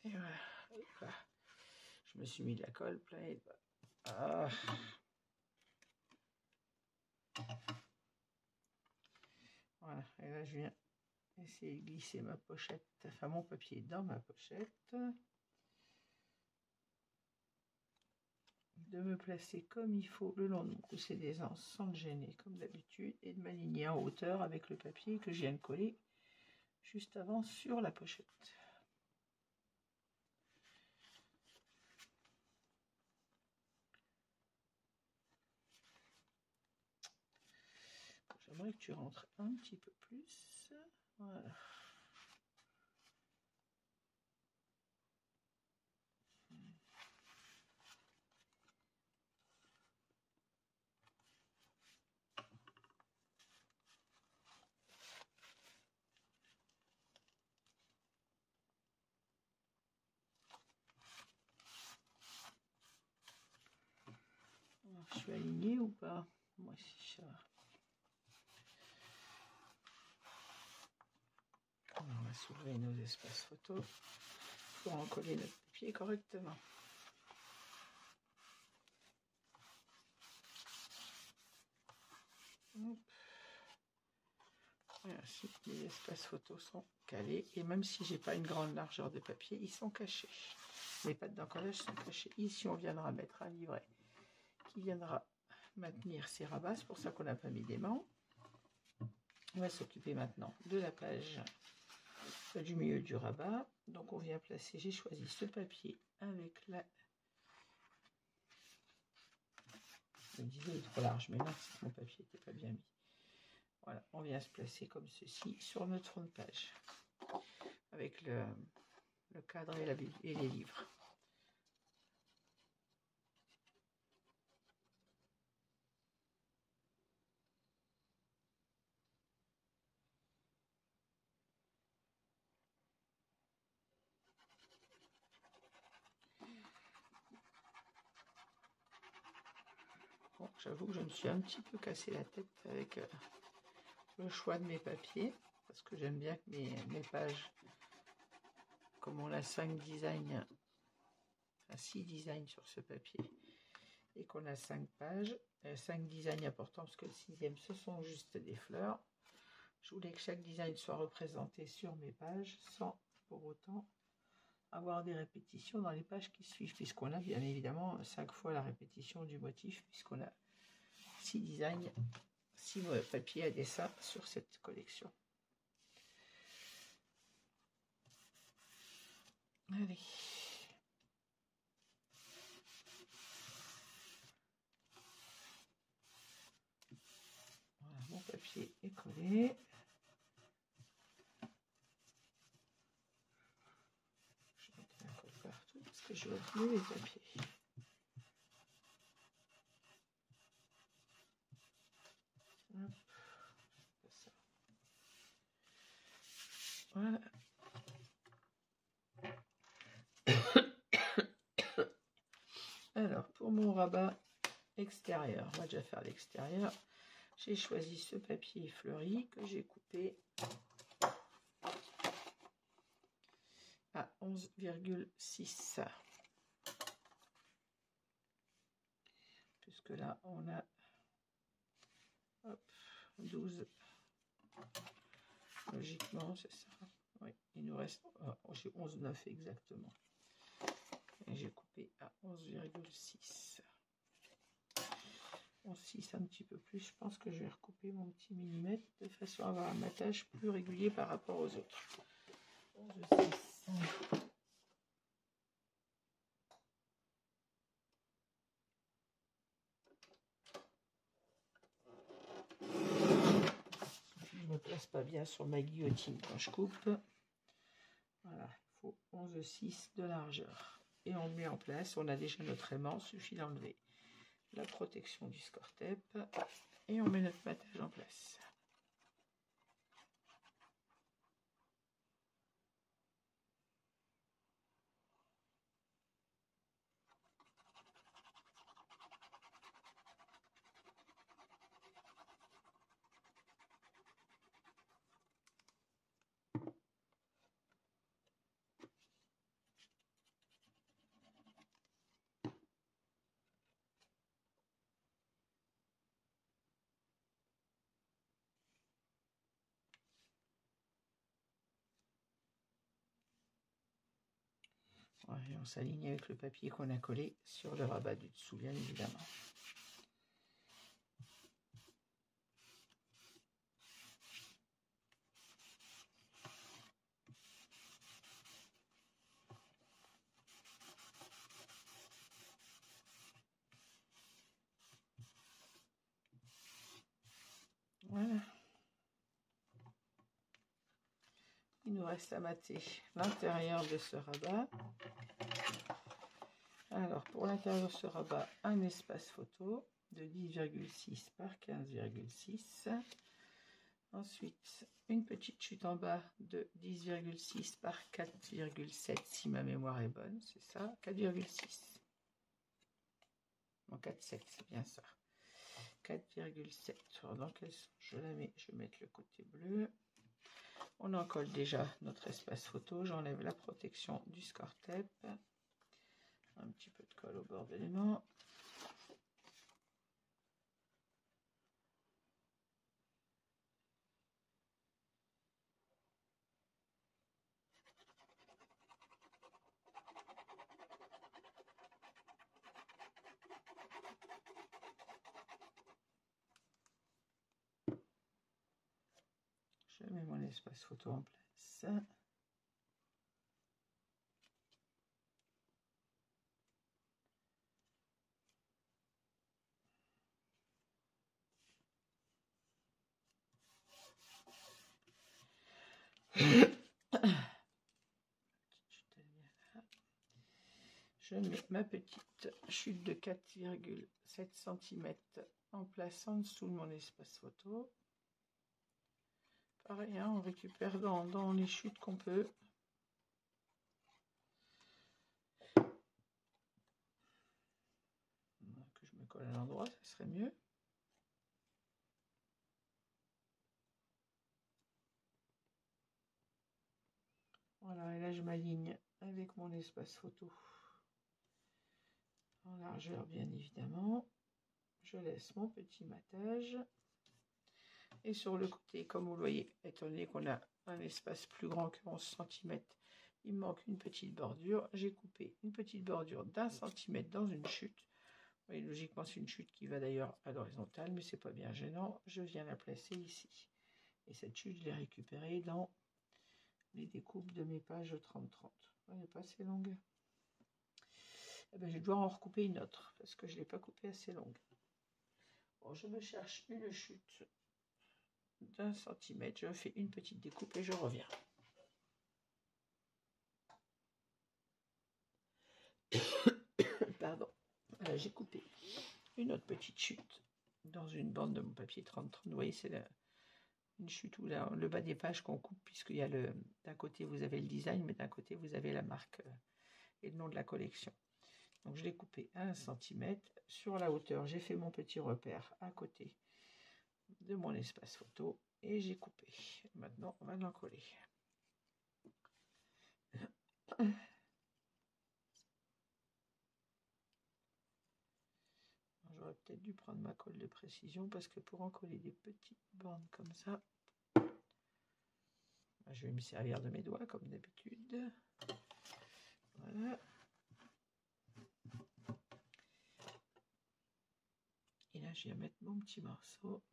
Et voilà. Hop, je me suis mis de la colle plein les doigts. Ah. Voilà, et là je viens essayer de glisser ma pochette, enfin mon papier dans ma pochette, de me placer comme il faut le long de mon gousset d'aisance sans me gêner comme d'habitude et de m'aligner en hauteur avec le papier que je viens de coller juste avant sur la pochette. J'aimerais que tu rentres un petit peu plus. Voilà. Alors, je suis alignée ou pas? Moi aussi ça va. On va soulever nos espaces photos pour encoller notre papier correctement. Hop. Voilà, si les espaces photos sont calés, et même si j'ai pas une grande largeur de papier, ils sont cachés. Les pattes d'encollage sont cachées. Ici, on viendra mettre un livret qui viendra maintenir ces rabats. C'est pour ça qu'on n'a pas mis d'aimant. On va s'occuper maintenant de la page du milieu du rabat. Donc, on vient placer, j'ai choisi ce papier avec la... Je me disais, il est trop large, mais non, c'est que mon papier n'était pas bien mis. Voilà, on vient se placer comme ceci sur notre fond de page, avec le cadre et les livres. Bon, j'avoue que je me suis un petit peu cassé la tête avec le choix de mes papiers, parce que j'aime bien que mes pages, comme on a 5 designs, enfin 6 designs sur ce papier, et qu'on a 5 pages, 5 designs importants, parce que le 6e, ce sont juste des fleurs. Je voulais que chaque design soit représenté sur mes pages, sans pour autant avoir des répétitions dans les pages qui suivent, puisqu'on a bien évidemment 5 fois la répétition du motif, puisqu'on a 6 designs, 6 papiers à dessin sur cette collection. Allez. Voilà, mon papier est collé. Je vais mettre la colle partout parce que je vais oublier les papiers. Hop. Ça. Voilà. Alors, pour mon rabat extérieur, on va déjà faire l'extérieur. J'ai choisi ce papier fleuri que j'ai coupé à 11,6. Puisque là, on a hop, 12. Logiquement, c'est ça. Oui, il nous reste, j'ai 11,9 exactement. Et j'ai coupé à 11,6. 11,6 un petit peu plus. Je pense que je vais recouper mon petit millimètre de façon à avoir un matage plus régulier par rapport aux autres. 11,6. Je ne me place pas bien sur ma guillotine quand je coupe. Voilà, il faut 11,6 de largeur. Et on met en place, on a déjà notre aimant, suffit d'enlever la protection du score-tape et on met notre matage en place. Ouais, et on s'aligne avec le papier qu'on a collé sur le rabat du dessous, bien évidemment. Voilà. Il nous reste à mater l'intérieur de ce rabat. Alors, pour l'intérieur de ce rabat, un espace photo de 10,6 par 15,6. Ensuite, une petite chute en bas de 10,6 par 4,7 si ma mémoire est bonne, c'est ça, 4,6. Non, 4,7, c'est bien ça. 4,7. Dans quel sens je la mets? Je vais mettre le côté bleu. On en colle déjà notre espace photo. J'enlève la protection du score tape. Un petit peu de colle au bord de l'aimant. Je mets mon espace photo en place. Je mets ma petite chute de 4,7 cm en place en dessous de mon espace photo. Pareil, hein, on récupère dans les chutes qu'on peut. Que je me colle à l'endroit, ça serait mieux. Voilà, et là je m'aligne avec mon espace photo en largeur, bien évidemment. Je laisse mon petit matage. Et sur le côté, comme vous le voyez, étant donné qu'on a un espace plus grand que 11 cm, il me manque une petite bordure. J'ai coupé une petite bordure d'1 cm dans une chute. Vous voyez, logiquement, c'est une chute qui va d'ailleurs à l'horizontale, mais c'est pas bien gênant. Je viens la placer ici. Et cette chute, je l'ai récupérée dans les découpes de mes pages 30-30. Elle n'est pas assez longue. Eh ben, je vais devoir en recouper une autre, parce que je ne l'ai pas coupée assez longue. Bon, je me cherche une chute d'1 cm. Je fais une petite découpe et je reviens. Pardon. J'ai coupé une autre petite chute dans une bande de mon papier 30-30. Vous voyez, c'est une chute où le bas des pages qu'on coupe, puisqu'il y a d'un côté vous avez le design, mais d'un côté vous avez la marque et le nom de la collection. Donc je l'ai coupé à 1 cm. Sur la hauteur, j'ai fait mon petit repère à côté de mon espace photo et j'ai coupé. Maintenant, on va l'encoller. J'aurais peut-être dû prendre ma colle de précision parce que pour encoller des petites bandes comme ça, je vais me servir de mes doigts comme d'habitude. Voilà. Et là, je viens mettre mon petit morceau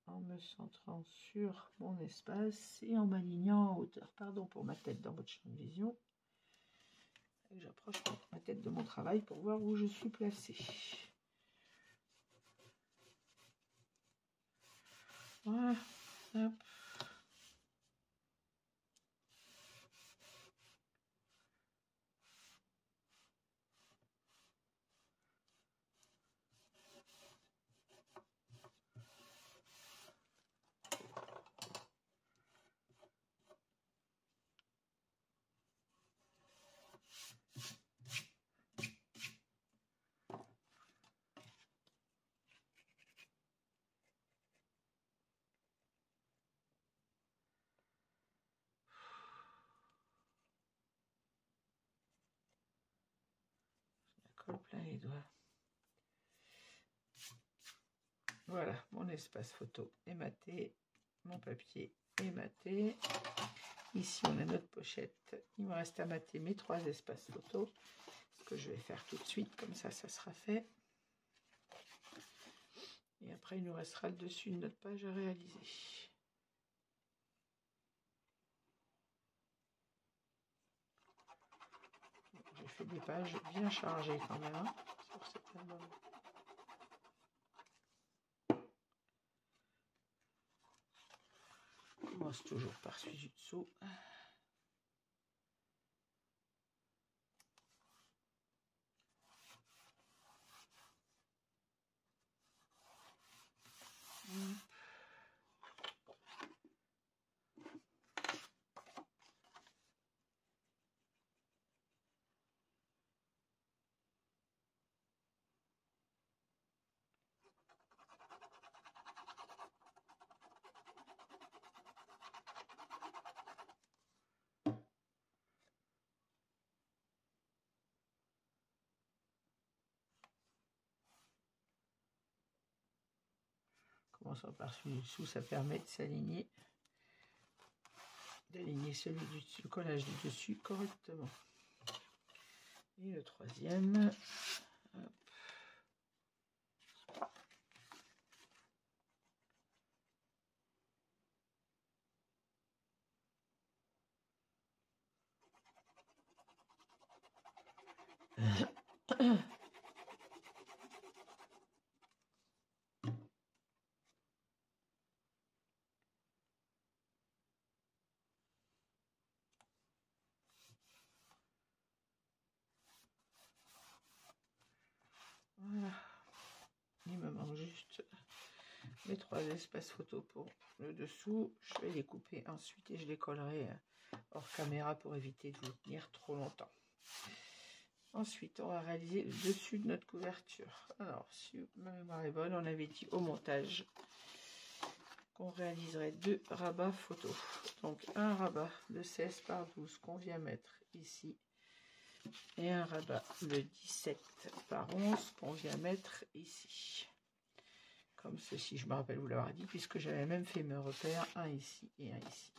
en me centrant sur mon espace et en m'alignant en hauteur. Pardon pour ma tête dans votre champ de vision. J'approche ma tête de mon travail pour voir où je suis placée. Voilà. Hop. Colle plein les doigts. Voilà, mon espace photo est maté, mon papier et mater. Ici, on a notre pochette. Il me reste à mater mes 3 espaces photos. Ce que je vais faire tout de suite, comme ça, ça sera fait. Et après, il nous restera le dessus de notre page à réaliser. J'ai fait des pages bien chargées quand même hein, sur cet album. On commence toujours par celui du dessous. Commençons par celui du dessous, ça permet de s'aligner, d'aligner celui du dessus, le collage du dessus correctement. Et le troisième, hop. Voilà, il me manque juste mes 3 espaces photos pour le dessous. Je vais les couper ensuite et je les collerai hors caméra pour éviter de vous tenir trop longtemps. Ensuite, on va réaliser le dessus de notre couverture. Alors, si ma mémoire est bonne, on avait dit au montage qu'on réaliserait 2 rabats photos. Donc, un rabat de 16 par 12 qu'on vient mettre ici. Et un rabat de 17 par 11 qu'on vient mettre ici. Comme ceci, je me rappelle vous l'avoir dit, puisque j'avais même fait mes repères, un ici et un ici.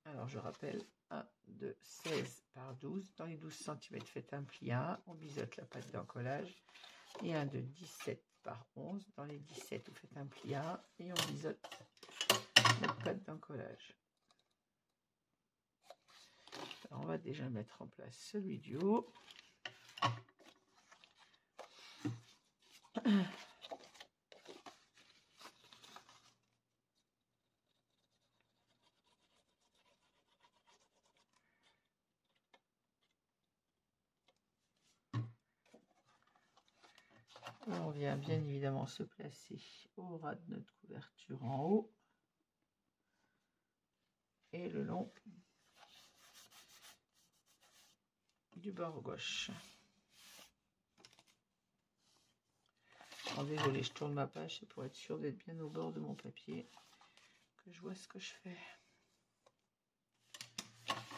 Alors, je rappelle, un de 16 par 12. Dans les 12 cm, faites un pli à 1, on biseaute la patte d'encollage. Et un de 17 par 11. Dans les 17, vous faites un pli à 1 et on biseaute la patte d'encollage. On va déjà mettre en place celui du haut. On vient bien évidemment se placer au ras de notre couverture en haut et le long du bord gauche. Désolé, je tourne ma page, c'est pour être sûr d'être bien au bord de mon papier, que je vois ce que je fais.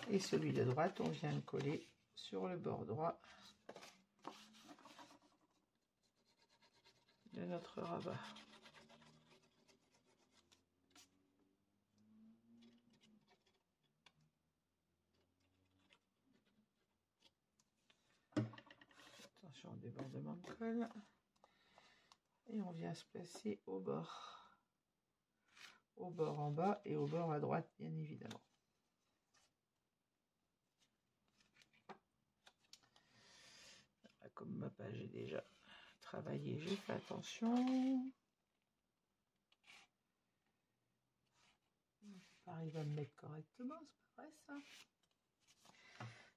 Et celui de droite, on vient le coller sur le bord droit de notre rabat. Attention au débordement de colle. Et on vient se placer au bord en bas et au bord à droite, bien évidemment. Comme ma page est déjà travaillée, je fais attention. J'arrive à me mettre correctement, c'est pas vrai ça.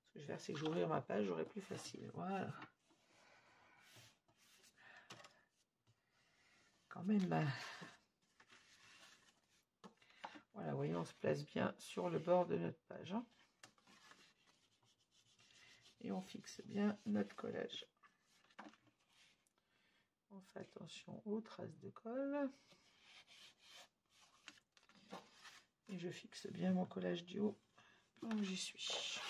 Ce que je vais faire, c'est que j'ouvrir ma page, j'aurai plus facile. Voilà. Quand même. Voilà, vous voyez, on se place bien sur le bord de notre page. Hein. Et on fixe bien notre collage. On fait attention aux traces de colle. Et je fixe bien mon collage du haut comme j'y suis.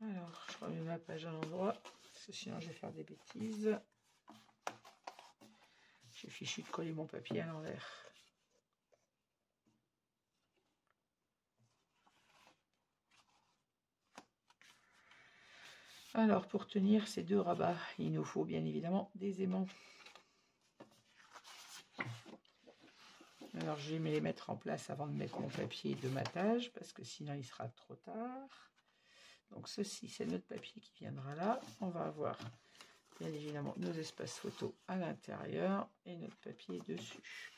Alors, je remets ma page à l'endroit, parce que sinon je vais faire des bêtises. J'ai fichu de coller mon papier à l'envers. Alors, pour tenir ces deux rabats, il nous faut bien évidemment des aimants. Alors, je vais les mettre en place avant de mettre mon papier de matage, parce que sinon, il sera trop tard. Donc, ceci, c'est notre papier qui viendra là. On va avoir, bien évidemment, nos espaces photos à l'intérieur et notre papier dessus.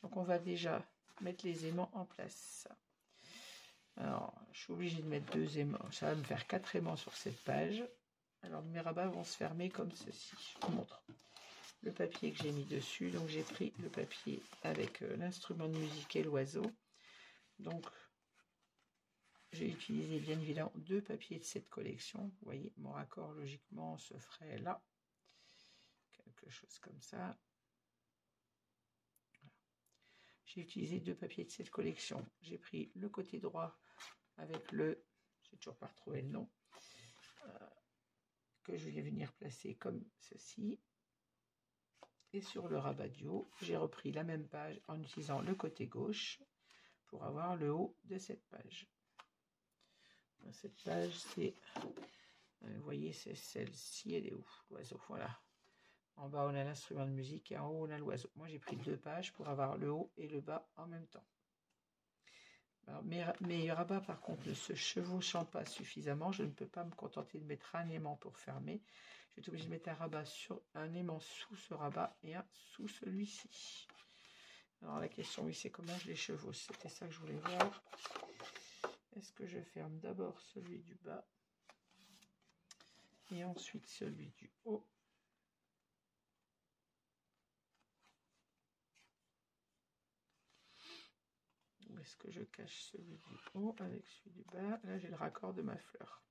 Donc, on va déjà mettre les aimants en place. Alors, je suis obligée de mettre 2 aimants. Ça va me faire 4 aimants sur cette page. Alors, mes rabats vont se fermer comme ceci. Je vous montre le papier que j'ai mis dessus. Donc, j'ai pris le papier avec l'instrument de musique et l'oiseau. Donc, j'ai utilisé bien évidemment 2 papiers de cette collection. Vous voyez, mon raccord logiquement se ferait là. Quelque chose comme ça. Voilà. J'ai utilisé 2 papiers de cette collection. J'ai pris le côté droit avec le... J'ai toujours pas retrouvé le nom. Que je vais venir placer comme ceci. Et sur le rabat du haut, j'ai repris la même page en utilisant le côté gauche pour avoir le haut de cette page. Cette page, c'est, vous voyez, c'est celle-ci, elle est où? L'oiseau, voilà. En bas, on a l'instrument de musique et en haut, on a l'oiseau. Moi, j'ai pris 2 pages pour avoir le haut et le bas en même temps. Alors, mes rabats, par contre, ne se chevauchant pas suffisamment, je ne peux pas me contenter de mettre un aimant pour fermer. Je vais être obligée de mettre un aimant sous ce rabat et un sous celui-ci. Alors, la question, oui, c'est comment je les chevauche. C'était ça que je voulais voir. Est-ce que je ferme d'abord celui du bas et ensuite celui du haut? Ou est-ce que je cache celui du haut avec celui du bas? Là, j'ai le raccord de ma fleur.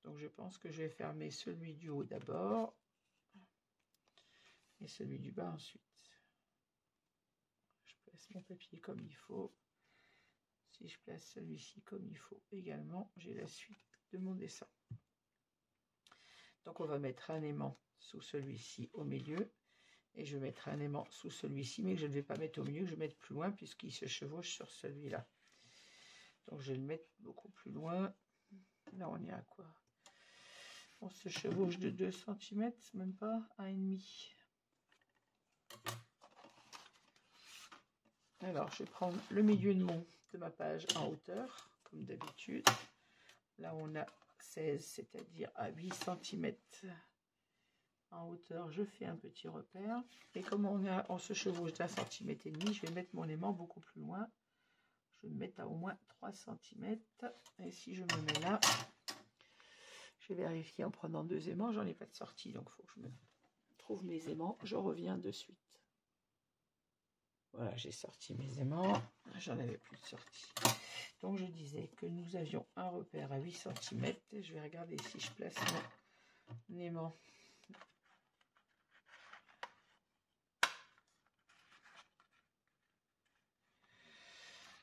Donc, je pense que je vais fermer celui du haut d'abord et celui du bas ensuite. Je place mon papier comme il faut. Si je place celui-ci comme il faut également, j'ai la suite de mon dessin. Donc, on va mettre un aimant sous celui-ci au milieu. Et je vais mettre un aimant sous celui-ci, mais que je ne vais pas mettre au milieu, je vais mettre plus loin puisqu'il se chevauche sur celui-là. Donc je vais le mettre beaucoup plus loin. Là on est à quoi? On se chevauche de 2 cm, même pas 1,5. Alors je vais prendre le milieu de ma page en hauteur, comme d'habitude. Là on a 16, c'est-à-dire à 8 cm. En hauteur, je fais un petit repère. Et comme on se chevauche d'1,5 cm, je vais mettre mon aimant beaucoup plus loin. Je vais me mettre à au moins 3 cm. Et si je me mets là, je vais vérifier en prenant 2 aimants. J'en ai pas de sortie, donc il faut que je me trouve mes aimants. Je reviens de suite. Voilà, j'ai sorti mes aimants. J'en avais plus de sortie. Donc je disais que nous avions un repère à 8 cm. Je vais regarder si je place mon aimant.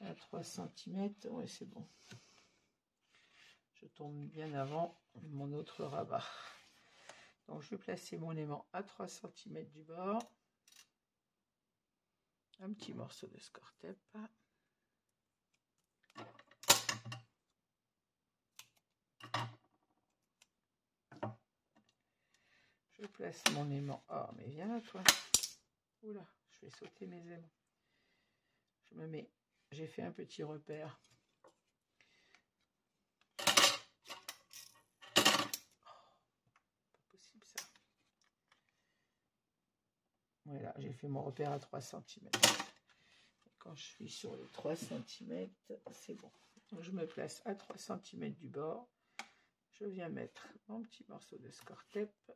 À 3 cm, ouais, c'est bon. Je tombe bien avant mon autre rabat. Donc je vais placer mon aimant à 3 cm du bord. Un petit morceau de score-tape. Je place mon aimant. Oh, mais viens là, toi. Oula, je vais sauter mes aimants. Je me mets. J'ai fait un petit repère. Oh, pas possible ça. Voilà, j'ai fait mon repère à 3 cm. Et quand je suis sur les 3 cm, c'est bon. Donc, je me place à 3 cm du bord. Je viens mettre mon petit morceau de score-tape.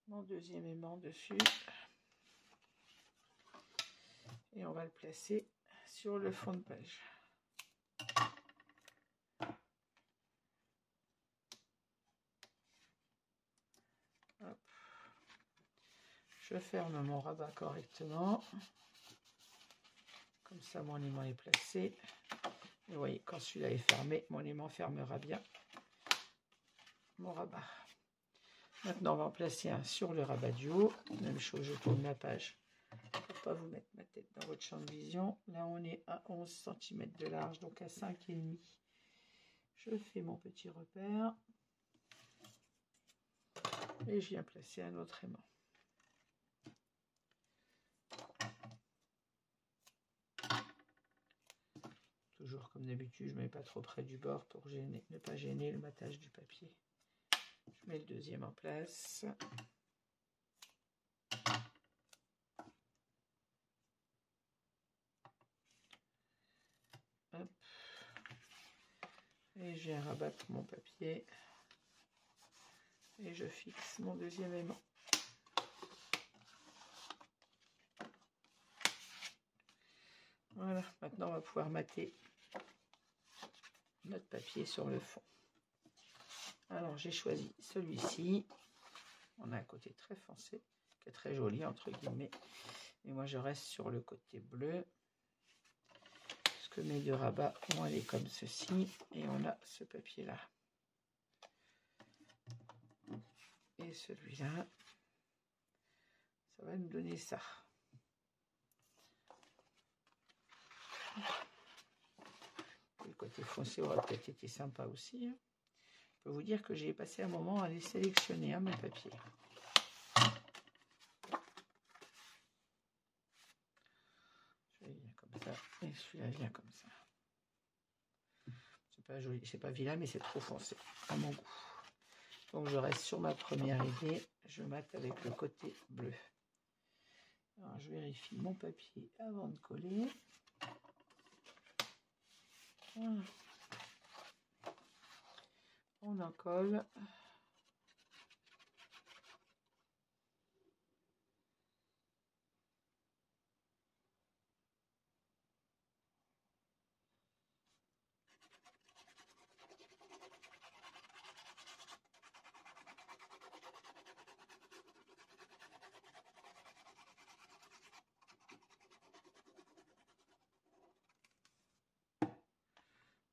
Mon deuxième aimant dessus. Et on va le placer sur le fond de page. Hop. Je ferme mon rabat correctement. Comme ça, mon aimant est placé. Et vous voyez, quand celui-là est fermé, mon aimant fermera bien mon rabat. Maintenant, on va en placer un sur le rabat du haut. Même chose, je tourne ma page pour ne pas vous mettre ma tête dans votre champ de vision. Là, on est à 11 cm de large, donc à 5,5. Je fais mon petit repère. Et je viens placer un autre aimant. Toujours comme d'habitude, je ne mets pas trop près du bord pour ne pas gêner le matage du papier. Je mets le deuxième en place. Hop. Et je viens rabattre mon papier. Et je fixe mon deuxième aimant. Voilà, maintenant on va pouvoir mater notre papier sur le fond. Alors j'ai choisi celui-ci. On a un côté très foncé, qui est très joli entre guillemets. Et moi je reste sur le côté bleu. Parce que mes deux rabats vont aller comme ceci. Et on a ce papier-là. Et celui-là, ça va nous donner ça. Le côté foncé aurait peut-être été sympa aussi. Je peux vous dire que j'ai passé un moment à les sélectionner, mes papiers. Celui-là vient comme ça et celui-là vient comme ça. C'est pas joli, c'est pas vilain, mais c'est trop foncé à mon goût. Donc je reste sur ma première idée. Je mate avec le côté bleu. Alors je vérifie mon papier avant de coller. Voilà. On en colle.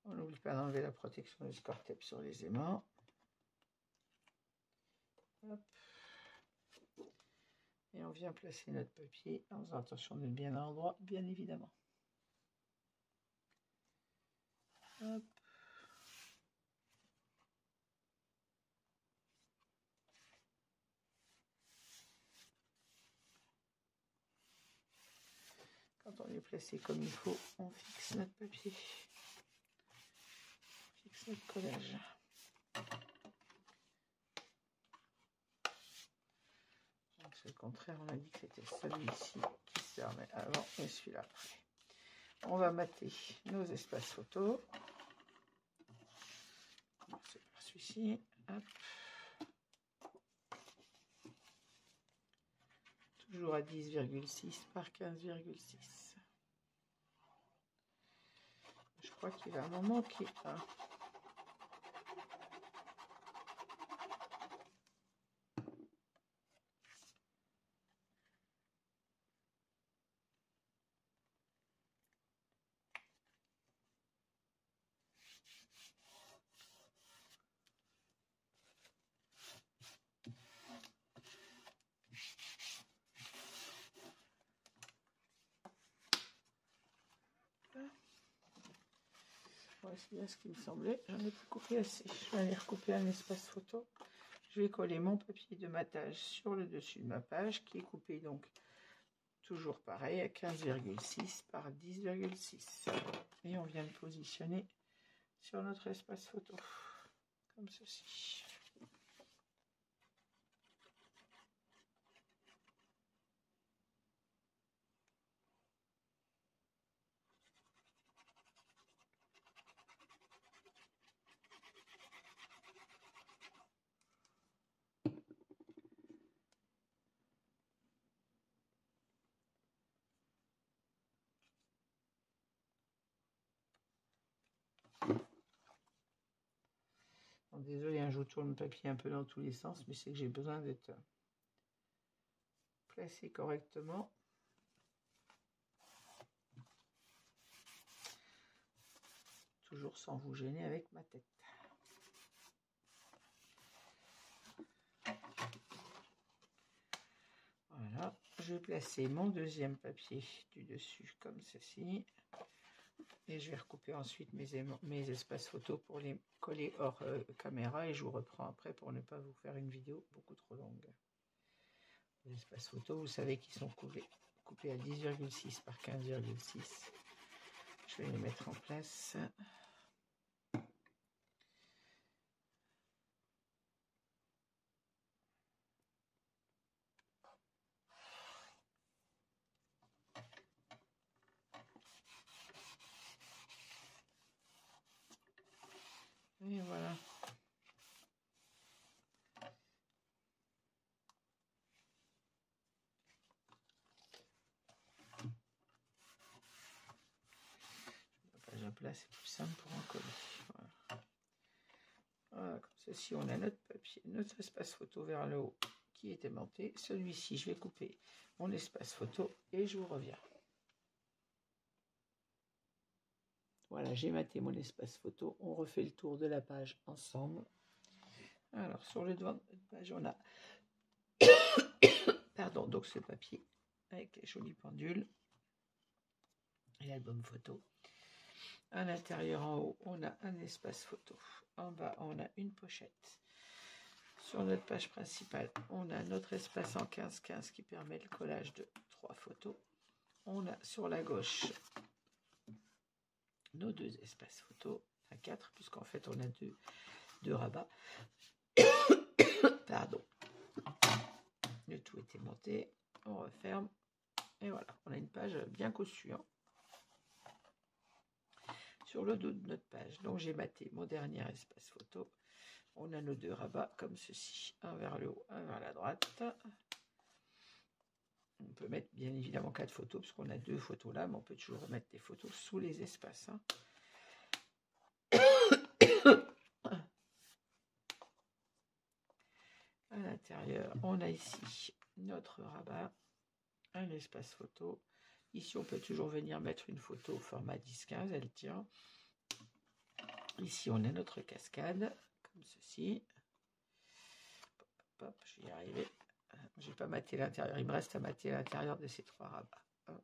On n'oublie pas d'enlever la protection du score-tape sur les aimants. Hop. Et on vient placer notre papier en faisant attention d'être bien à l'endroit, bien évidemment. Hop. Quand on est placé comme il faut, on fixe notre papier. On fixe notre collage. C'est le contraire, on a dit que c'était celui-ci qui se servait avant et celui-là après. On va mater nos espaces photos. C'est par celui-ci. Toujours à 10,6 par 15,6. Je crois qu'il va m'en manquer un. Ouais, c'est bien ce qui me semblait. J'en ai pas coupé assez. Je vais aller recouper un espace photo. Je vais coller mon papier de matage sur le dessus de ma page qui est coupé donc toujours pareil à 15,6 par 10,6. Et on vient le positionner sur notre espace photo comme ceci. Désolé, je tourne le papier un peu dans tous les sens, mais c'est que j'ai besoin d'être placé correctement. Toujours sans vous gêner avec ma tête. Voilà, je vais placer mon deuxième papier du dessus comme ceci. Et je vais recouper ensuite mes espaces photos pour les coller hors caméra. Et je vous reprends après pour ne pas vous faire une vidéo beaucoup trop longue. Les espaces photos, vous savez qu'ils sont coupés à 10,6 par 15,6. Je vais les mettre en place. Et voilà. La place c'est plus simple pour en coller. Voilà. Voilà, comme ceci, on a notre papier, notre espace photo vers le haut qui est aimanté. Celui-ci, je vais couper mon espace photo et je vous reviens. Voilà, j'ai maté mon espace photo. On refait le tour de la page ensemble. Alors, sur le devant de notre page, on a pardon, donc ce papier avec les jolies pendules et l'album photo. À l'intérieur, en haut, on a un espace photo. En bas, on a une pochette. Sur notre page principale, on a notre espace en 15-15 qui permet le collage de 3 photos. On a sur la gauche nos 2 espaces photos, à 4, puisqu'en fait on a deux rabats. Pardon. Le tout est aimanté. On referme. Et voilà, on a une page bien cossue. Hein. Sur le dos de notre page, donc j'ai maté mon dernier espace photo. On a nos 2 rabats comme ceci, un vers le haut, un vers la droite. On peut mettre bien évidemment 4 photos, parce qu'on a 2 photos là, mais on peut toujours mettre des photos sous les espaces. Hein. À l'intérieur, on a ici notre rabat, un espace photo. Ici, on peut toujours venir mettre une photo au format 10-15, elle tient. Ici, on a notre cascade, comme ceci. Hop, hop, je vais y arriver. Je n'ai pas maté l'intérieur, il me reste à mater l'intérieur de ces 3 rabats. 1,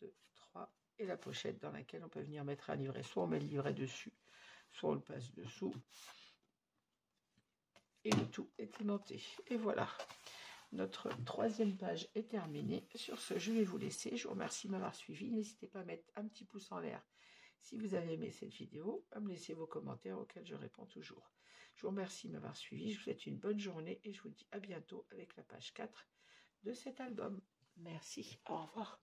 2, 3. Et la pochette dans laquelle on peut venir mettre un livret. Soit on met le livret dessus, soit on le passe dessous. Et le tout est aimanté. Et voilà. Notre 3e page est terminée. Sur ce, je vais vous laisser. Je vous remercie de m'avoir suivi. N'hésitez pas à mettre un petit pouce en l'air si vous avez aimé cette vidéo, à me laisser vos commentaires auxquels je réponds toujours. Je vous remercie de m'avoir suivi. Je vous souhaite une bonne journée et je vous dis à bientôt avec la page 4 de cet album. Merci. Au revoir.